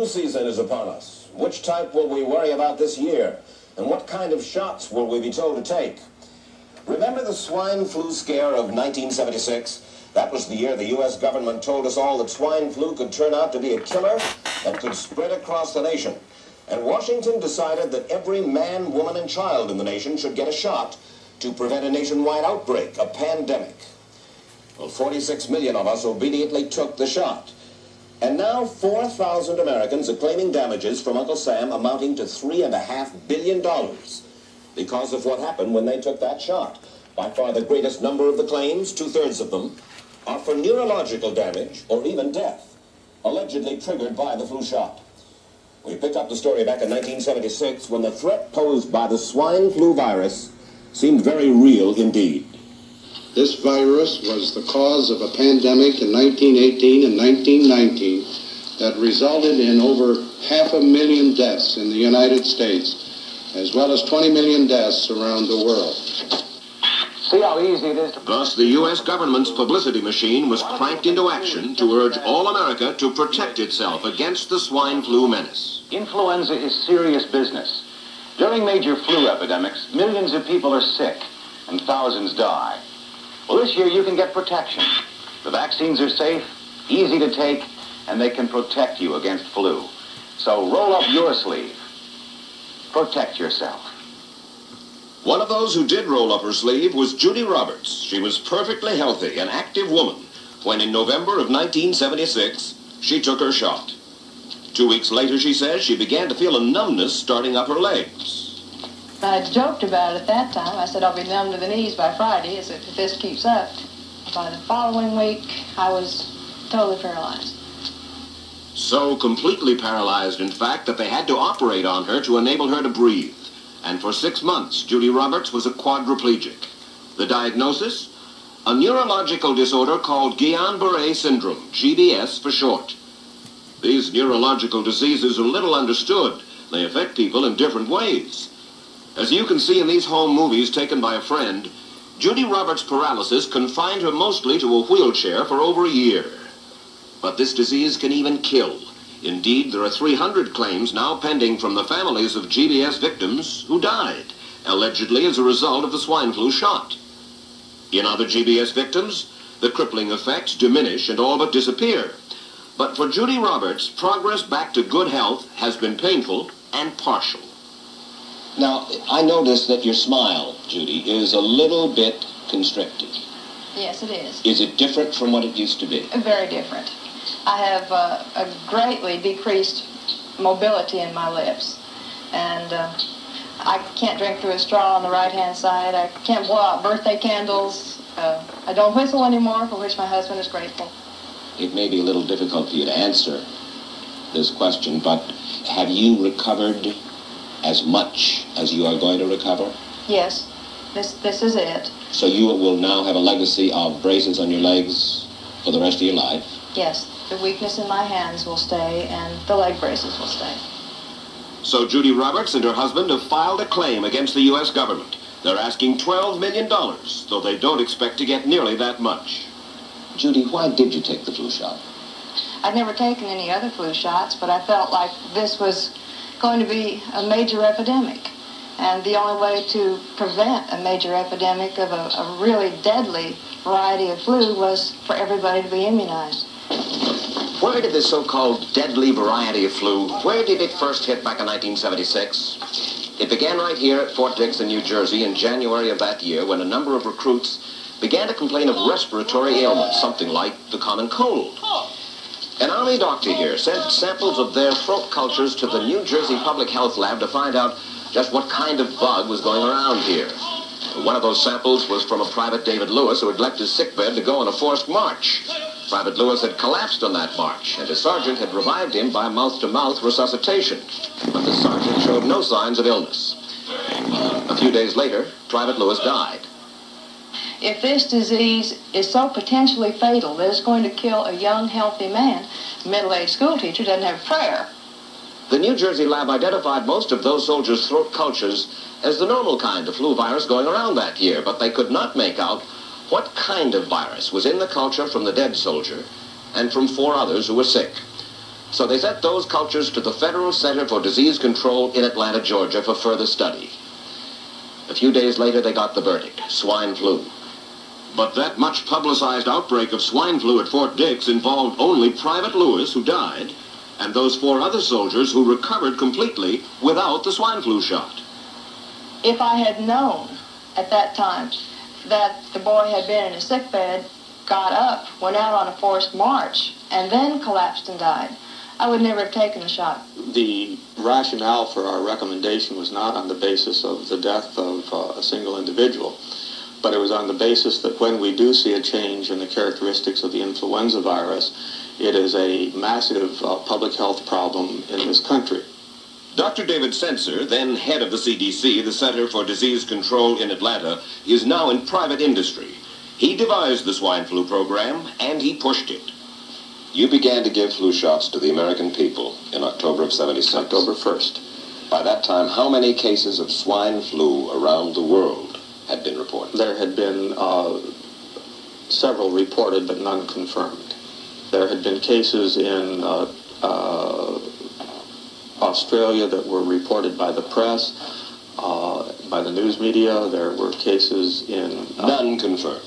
season is upon us. Which type will we worry about this year? And what kind of shots will we be told to take? Remember the swine flu scare of 1976? That was the year the U.S. government told us all that swine flu could turn out to be a killer that could spread across the nation. And Washington decided that every man, woman, and child in the nation should get a shot to prevent a nationwide outbreak, a pandemic. Well, 46 million of us obediently took the shot. And now 4,000 Americans are claiming damages from Uncle Sam amounting to $3.5 billion because of what happened when they took that shot. By far the greatest number of the claims, 2/3 of them, are for neurological damage or even death, allegedly triggered by the flu shot. We picked up the story back in 1976 when the threat posed by the swine flu virus seemed very real indeed. This virus was the cause of a pandemic in 1918 and 1919 that resulted in over 500,000 deaths in the United States, as well as 20 million deaths around the world. See how easy it is to... Thus, the U.S. government's publicity machine was cranked into action to urge all America to protect itself against the swine flu menace. Influenza is serious business. During major flu epidemics, millions of people are sick and thousands die. Well, this year you can get protection. The vaccines are safe, easy to take, and they can protect you against flu. So roll up your sleeve. Protect yourself. One of those who did roll up her sleeve was Judy Roberts. She was perfectly healthy, an active woman, when in November of 1976, she took her shot. 2 weeks later, she says, she began to feel a numbness starting up her legs. I joked about it at that time. I said, I'll be numb to the knees by Friday if this keeps up. By the following week, I was totally paralyzed. So completely paralyzed, in fact, that they had to operate on her to enable her to breathe. And for 6 months, Judy Roberts was a quadriplegic. The diagnosis? A neurological disorder called Guillain-Barré syndrome, GBS for short. These neurological diseases are little understood. They affect people in different ways. As you can see in these home movies taken by a friend, Judy Roberts' paralysis confined her mostly to a wheelchair for over a year. But this disease can even kill. Indeed, there are 300 claims now pending from the families of GBS victims who died, allegedly as a result of the swine flu shot. In other GBS victims, the crippling effects diminish and all but disappear. But for Judy Roberts, progress back to good health has been painful and partial. Now, I noticed that your smile, Judy, is a little bit constricted. Yes, it is. Is it different from what it used to be? Very different. I have a greatly decreased mobility in my lips. And I can't drink through a straw on the right-hand side. I can't blow out birthday candles. I don't whistle anymore, for which my husband is grateful. It may be a little difficult for you to answer this question, but have you recovered as much as you are going to recover? Yes, this is it. So you will now have a legacy of braces on your legs for the rest of your life? Yes, the weakness in my hands will stay and the leg braces will stay. So Judy Roberts and her husband have filed a claim against the U.S. government. They're asking $12 million, though they don't expect to get nearly that much. Judy, why did you take the flu shot? I'd never taken any other flu shots, but I felt like this was going to be a major epidemic. And the only way to prevent a major epidemic of a really deadly variety of flu was for everybody to be immunized. Where did this so-called deadly variety of flu, where did it first hit back in 1976? It began right here at Fort Dix in New Jersey in January of that year when a number of recruits began to complain of respiratory ailments, something like the common cold. An Army doctor here sent samples of their throat cultures to the New Jersey Public Health Lab to find out just what kind of bug was going around here. One of those samples was from a Private David Lewis who had left his sickbed to go on a forced march. Private Lewis had collapsed on that march, and his sergeant had revived him by mouth-to-mouth resuscitation. But the sergeant showed no signs of illness. A few days later, Private Lewis died. If this disease is so potentially fatal that it's going to kill a young, healthy man, a middle-aged school teacher doesn't have a prayer. The New Jersey lab identified most of those soldiers' throat cultures as the normal kind of flu virus going around that year, but they could not make out what kind of virus was in the culture from the dead soldier and from 4 others who were sick. So they sent those cultures to the Federal Center for Disease Control in Atlanta, Georgia for further study. A few days later, they got the verdict: swine flu. But that much publicized outbreak of swine flu at Fort Dix involved only Private Lewis, who died, and those 4 other soldiers who recovered completely without the swine flu shot. If I had known at that time that the boy had been in a sick bed, got up, went out on a forced march, and then collapsed and died, I would never have taken the shot. The rationale for our recommendation was not on the basis of the death of a single individual, but it was on the basis that when we do see a change in the characteristics of the influenza virus, it is a massive public health problem in this country. Dr. David Senser, then head of the CDC, the Center for Disease Control in Atlanta, is now in private industry. He devised the swine flu program, and he pushed it. You began to give flu shots to the American people in October of '76. October 1st. By that time, how many cases of swine flu around the world had been reported? There had been several reported, but none confirmed. There had been cases in Australia that were reported by the press, by the news media. There were cases in... None confirmed.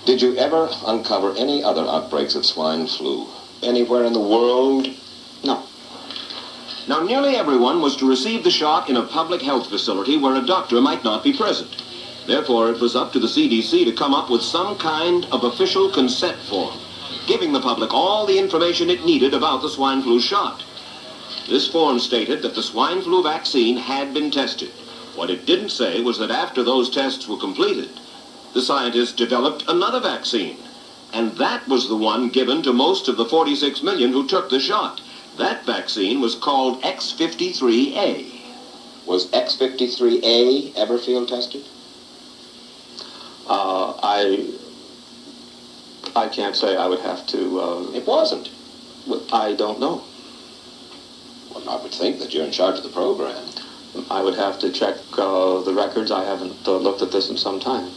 Did you ever uncover any other outbreaks of swine flu anywhere in the world? No. Now, nearly everyone was to receive the shot in a public health facility where a doctor might not be present. Therefore, it was up to the CDC to come up with some kind of official consent form, giving the public all the information it needed about the swine flu shot. This form stated that the swine flu vaccine had been tested. What it didn't say was that after those tests were completed, the scientists developed another vaccine. And that was the one given to most of the 46 million who took the shot. That vaccine was called X53A. Was X53A ever field tested? I can't say. I would have to... It wasn't. I don't know. Well, I would think that you're in charge of the program. I would have to check the records. I haven't looked at this in some time.